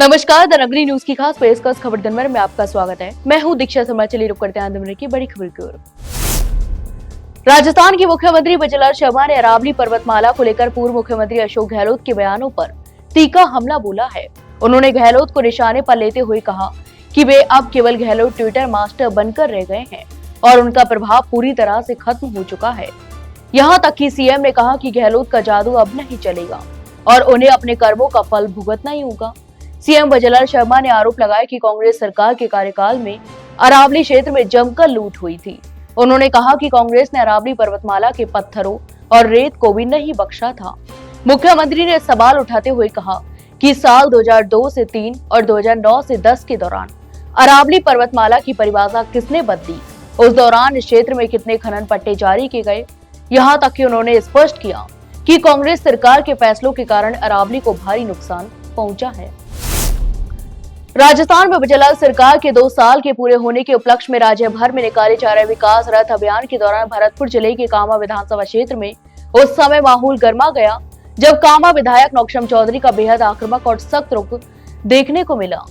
नमस्कार, द नगरी न्यूज की खास पेशकश खबर दिन भर में आपका स्वागत है। मैं हूं दीक्षा शर्मा। चलिए रुक करते हैं दिन भर की बड़ी खबर की ओर। राजस्थान के मुख्यमंत्री बजरलाल शर्मा ने अरावली पर्वतमाला को लेकर पूर्व मुख्यमंत्री अशोक गहलोत के बयानों पर तीखा हमला बोला है। उन्होंने गहलोत को निशाने पर लेते हुए कहा कि वे अब केवल गहलोत ट्विटर मास्टर बनकर रह गए हैं और उनका प्रभाव पूरी तरह से खत्म हो चुका है। यहाँ तक कि सीएम ने कहा कि गहलोत का जादू अब नहीं चलेगा और उन्हें अपने कर्मों का फल भुगतना ही होगा। सीएम बजरलाल शर्मा ने आरोप लगाया कि कांग्रेस सरकार के कार्यकाल में अरावली क्षेत्र में जमकर लूट हुई थी। उन्होंने कहा कि कांग्रेस ने अरावली पर्वतमाला के पत्थरों और रेत को भी नहीं बख्शा था। मुख्यमंत्री ने सवाल उठाते हुए कहा कि साल 2002 से 3 और 2009 से 10 के दौरान अरावली पर्वतमाला की परिभाषा किसने बदली, उस दौरान इस क्षेत्र में कितने खनन पट्टे जारी किए गए। यहाँ तक कि उन्होंने स्पष्ट किया कि कांग्रेस सरकार के फैसलों के कारण अरावली को भारी नुकसान पहुंचा है। राजस्थान में बजरलाल सरकार के 2 साल के पूरे होने के उपलक्ष्य में राज्य भर में निकाले जा रहे विकास रथ अभियान के दौरान भरतपुर जिले के कामा विधानसभा क्षेत्र में उस समय माहौल गर्मा गया जब कामा विधायक नौक्षम चौधरी का बेहद आक्रामक और सख्त रुख देखने को मिला।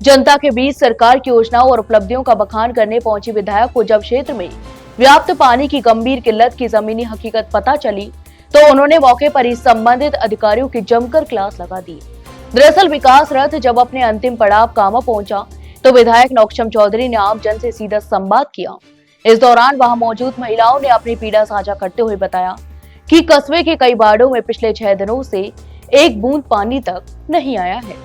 जनता के बीच सरकार की योजनाओं और उपलब्धियों का बखान करने पहुंची विधायक को जब क्षेत्र में व्याप्त पानी की गंभीर किल्लत की जमीनी हकीकत पता चली तो उन्होंने मौके पर ही संबंधित अधिकारियों की जमकर क्लास लगा दी। दरअसल विकास रथ जब अपने अंतिम पड़ाव कामा पहुंचा तो विधायक नौक्षम चौधरी ने आम जन से सीधा संवाद किया। इस दौरान वहां मौजूद महिलाओं ने अपनी पीड़ा साझा करते हुए बताया कि कस्बे के कई वार्डों में पिछले 6 दिनों से एक बूंद पानी तक नहीं आया है।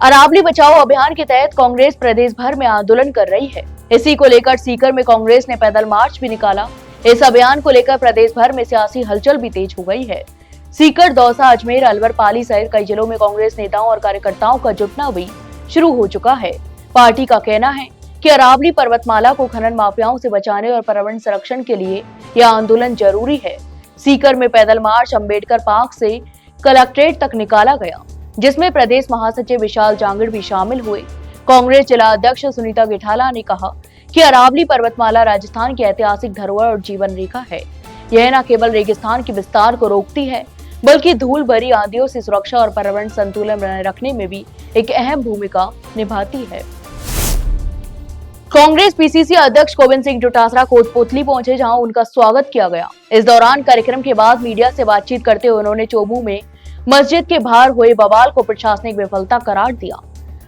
अरावली बचाओ अभियान के तहत कांग्रेस प्रदेश भर में आंदोलन कर रही है। इसी को लेकर सीकर में कांग्रेस ने पैदल मार्च भी निकाला। इस अभियान को लेकर प्रदेश भर में सियासी हलचल भी तेज हो गई है। सीकर, दौसा, अजमेर, अलवर, पाली सहित कई जिलों में कांग्रेस नेताओं और कार्यकर्ताओं का जुटना भी शुरू हो चुका है। पार्टी का कहना है कि अरावली पर्वतमाला को खनन माफियाओं से बचाने और पर्यावरण संरक्षण के लिए यह आंदोलन जरूरी है। सीकर में पैदल मार्च अम्बेडकर पार्क से कलेक्ट्रेट तक निकाला गया, जिसमें प्रदेश महासचिव विशाल जांगड़ भी शामिल हुए। कांग्रेस जिला अध्यक्ष सुनीता गिठाला ने कहा कि अरावली पर्वतमाला राजस्थान की ऐतिहासिक धरोहर और जीवन रेखा है। यह न केवल रेगिस्तान के विस्तार को रोकती है बल्कि धूल भरी आंधियों से सुरक्षा और पर्यावरण संतुलन बनाए रखने में भी एक अहम भूमिका निभाती है। कांग्रेस पीसीसी अध्यक्ष गोविंद सिंह डोटासरा कोटपुतली पहुंचे, जहां उनका स्वागत किया गया। इस दौरान कार्यक्रम के बाद मीडिया से बातचीत करते हुए उन्होंने चोबू में मस्जिद के बाहर हुए बवाल को प्रशासनिक विफलता करार दिया।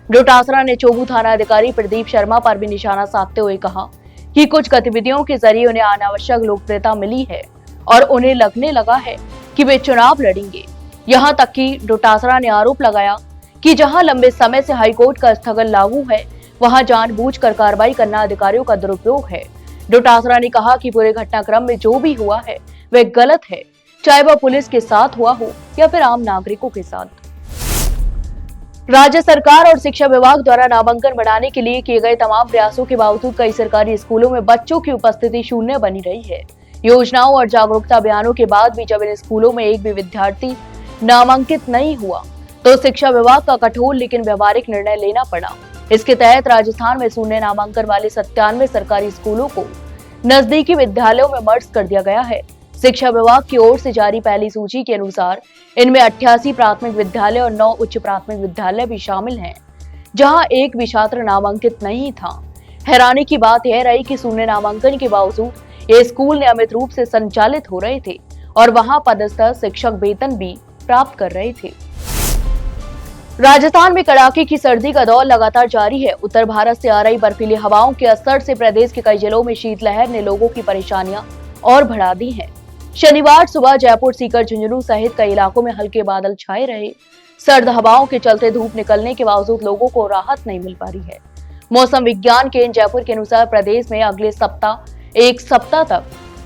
डोटासरा ने चोबू थाना अधिकारी प्रदीप शर्मा पर भी निशाना साधते हुए कहा कि कुछ गतिविधियों के जरिए उन्हें अनावश्यक लोकप्रियता मिली है और उन्हें लगने लगा है कि वे चुनाव लड़ेंगे। यहाँ तक कि डोटासरा ने आरोप लगाया कि जहां लंबे समय से हाईकोर्ट का स्थगन लागू है, वहां जानबूझकर कार्रवाई करना अधिकारियों का दुरुपयोग है। डोटासरा ने कहा कि पूरे घटनाक्रम में जो भी हुआ है वह गलत है, चाहे वह पुलिस के साथ हुआ हो या फिर आम नागरिकों के साथ। राज्य सरकार और शिक्षा विभाग द्वारा नामांकन बढ़ाने के लिए किए गए तमाम प्रयासों के बावजूद कई सरकारी स्कूलों में बच्चों की उपस्थिति शून्य बनी रही है। योजनाओं और जागरूकता अभियानों के बाद भी जब इन स्कूलों में एक भी विद्यार्थी नामांकित नहीं हुआ तो शिक्षा विभाग का कठोर लेकिन व्यवहारिक निर्णय लेना पड़ा। इसके तहत राजस्थान में शून्य नामांकन वाले 97 सरकारी स्कूलों को नजदीकी विद्यालयों में मर्ज कर दिया गया है। शिक्षा विभाग की ओर से जारी पहली सूची के अनुसार इनमें 88 प्राथमिक विद्यालय और 9 उच्च प्राथमिक विद्यालय भी शामिल हैं, जहां एक भी छात्र नामांकित नहीं था। हैरानी की बात यह रही कि शून्य नामांकन के बावजूद ये स्कूल नियमित रूप से संचालित हो रहे थे और वहां पदस्थ शिक्षक वेतन भी प्राप्त कर रहे थे। राजस्थान में कड़ाके की सर्दी का दौर लगातार जारी है। उत्तर भारत से आ रही बर्फीली हवाओं के असर से प्रदेश के कई जिलों में शीतलहर ने लोगों की परेशानियां और बढ़ा दी हैं। शनिवार सुबह जयपुर, सीकर, झुंझुनू सहित कई इलाकों में हल्के बादल छाए रहे। सर्द हवाओं के चलते धूप निकलने के बावजूद लोगों को राहत नहीं मिल पा रही है। मौसम विज्ञान केंद्र जयपुर के अनुसार प्रदेश में अगले एक सप्ताह तक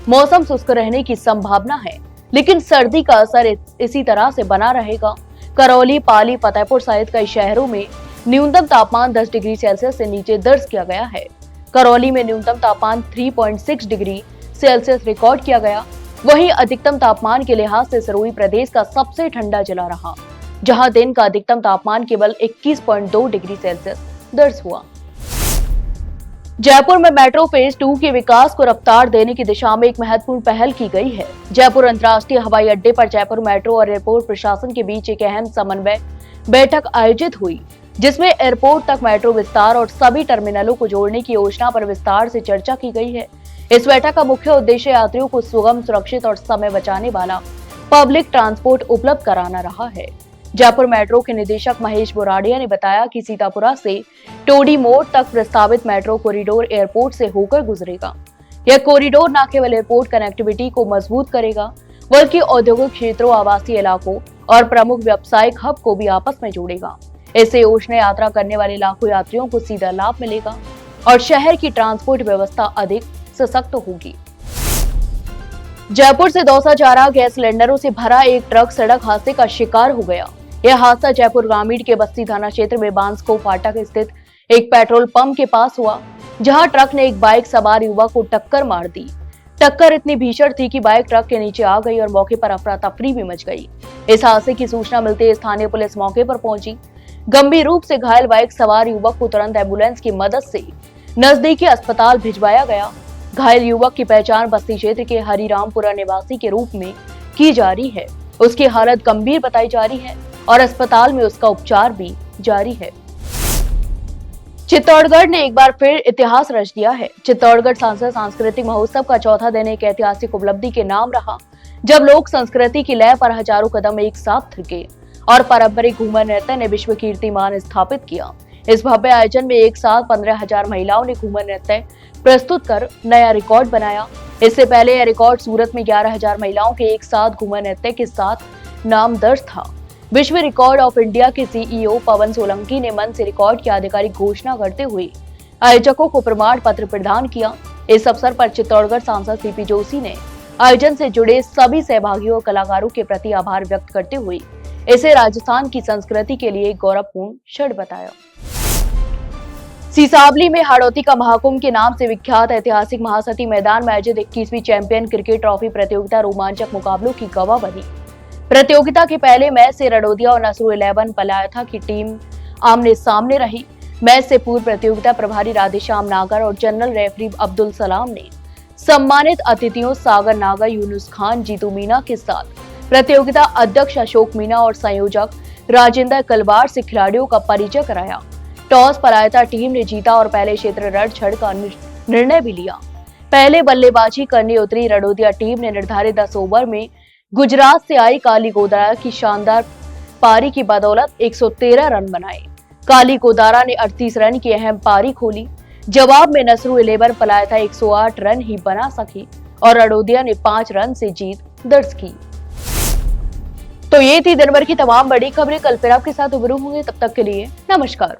मौसम शुष्क रहने की संभावना है, लेकिन सर्दी का असर इसी तरह से बना रहेगा। करौली, पाली, फतेहपुर सहित कई शहरों में न्यूनतम तापमान 10 डिग्री सेल्सियस से नीचे दर्ज किया गया है। करौली में न्यूनतम तापमान 3.6 डिग्री सेल्सियस रिकॉर्ड किया गया। वहीं अधिकतम तापमान के लिहाज से सिरोही प्रदेश का सबसे ठंडा जिला रहा, जहां दिन का अधिकतम तापमान केवल 21.2 डिग्री सेल्सियस दर्ज हुआ। जयपुर में मेट्रो फेज 2 के विकास को रफ्तार देने की दिशा में एक महत्वपूर्ण पहल की गई है। जयपुर अंतर्राष्ट्रीय हवाई अड्डे पर जयपुर मेट्रो और एयरपोर्ट प्रशासन के बीच एक अहम समन्वय बैठक आयोजित हुई, जिसमें एयरपोर्ट तक मेट्रो विस्तार और सभी टर्मिनलों को जोड़ने की योजना पर विस्तार से चर्चा की गई है। इस बैठक का मुख्य उद्देश्य यात्रियों को सुगम, सुरक्षित और समय बचाने वाला पब्लिक ट्रांसपोर्ट उपलब्ध कराना रहा है। जयपुर मेट्रो के निदेशक महेश बोराडिया ने बताया कि सीतापुरा से टोडी मोड़ तक प्रस्तावित मेट्रो कॉरिडोर एयरपोर्ट से होकर गुजरेगा। यह कॉरिडोर न केवल एयरपोर्ट कनेक्टिविटी को मजबूत करेगा, बल्कि औद्योगिक क्षेत्रों, आवासीय इलाकों और प्रमुख व्यावसायिक हब को भी आपस में जोड़ेगा। इससे योजना यात्रा करने वाले लाखों यात्रियों को सीधा लाभ मिलेगा और शहर की ट्रांसपोर्ट व्यवस्था अधिक सशक्त होगी। जयपुर से दौसा जा रहा गैस सिलेंडरों से भरा एक ट्रक सड़क हादसे का शिकार हो गया। यह हादसा जयपुर ग्रामीण के बस्ती थाना क्षेत्र में बांसको फाटक स्थित एक पेट्रोल पंप के पास हुआ, जहां ट्रक ने एक बाइक सवार युवक को टक्कर मार दी। टक्कर इतनी भीषण थी कि बाइक ट्रक के नीचे आ गई और मौके पर अफरा तफरी भी मच गई। इस हादसे की सूचना मिलते ही स्थानीय पुलिस मौके पर पहुंची। गंभीर रूप से घायल बाइक सवार युवक को तुरंत एम्बुलेंस की मदद से नजदीकी अस्पताल भिजवाया गया। घायल युवक की पहचान बस्ती क्षेत्र के हरिरामपुरा निवासी के रूप में की जा रही है। उसकी हालत गंभीर बताई जा रही है और अस्पताल में उसका उपचार भी जारी है। चित्तौड़गढ़ ने एक बार फिर इतिहास रच दिया है। चित्तौड़गढ़ सांसद सांस्कृतिक महोत्सव का चौथा दिन एक ऐतिहासिक उपलब्धि के नाम रहा, जब लोक संस्कृति की लय पर हजारों कदम एक साथ थिरके और पारंपरिक घूमर नृत्य ने विश्व कीर्तिमान स्थापित किया। इस भव्य आयोजन में एक साथ 15,000 महिलाओं ने घूमर नृत्य प्रस्तुत कर नया रिकॉर्ड बनाया। इससे पहले यह रिकॉर्ड सूरत में 11,000 महिलाओं के एक साथ घूमर नृत्य के साथ नाम दर्ज था। विश्व रिकॉर्ड ऑफ इंडिया के सीईओ पवन सोलंकी ने मंच से रिकॉर्ड की आधिकारिक घोषणा करते हुए आयोजकों को प्रमाण पत्र प्रदान किया। इस अवसर पर चित्तौड़गढ़ सांसद सीपी जोशी ने आयोजन से जुड़े सभी सहभागियों और कलाकारों के प्रति आभार व्यक्त करते हुए इसे राजस्थान की संस्कृति के लिए गौरवपूर्ण क्षण बताया। सीसावली में हाड़ौती का महाकुंभ के नाम से विख्यात ऐतिहासिक महासती मैदान में आयोजित 21वीं चैंपियन क्रिकेट ट्रॉफी प्रतियोगिता रोमांचक मुकाबलों की गवाह बनी। प्रतियोगिता के पहले मैच से रडोदिया और नसरू 11 पलायथा की टीम आमने सामने रही। मैच से पूर्व प्रतियोगिता प्रभारी राधेश्याम नागर और जनरल रेफरी अब्दुल सलाम ने सम्मानित अतिथियों सागर नागर, यूनुस खान, जीतू मीना के साथ प्रतियोगिता अध्यक्ष अशोक मीना और संयोजक राजेंद्र कलवार से खिलाड़ियों का परिचय कराया। टॉस पलायथा टीम ने जीता और पहले क्षेत्र रड छड़ का निर्णय भी लिया। पहले बल्लेबाजी करने उतरी रडोदिया टीम ने निर्धारित 10 ओवर में गुजरात से आई काली गोदारा की शानदार पारी की बदौलत 113 रन बनाए। काली गोदारा ने 38 रन की अहम पारी खोली। जवाब में नसरू 11 पलायथा 108 रन ही बना सकी और रडोदिया ने 5 रन से जीत दर्ज की। तो ये थी दिन भर की तमाम बड़ी खबरें। कल फिर आपके साथ रूबरू होंगे, तब तक के लिए नमस्कार।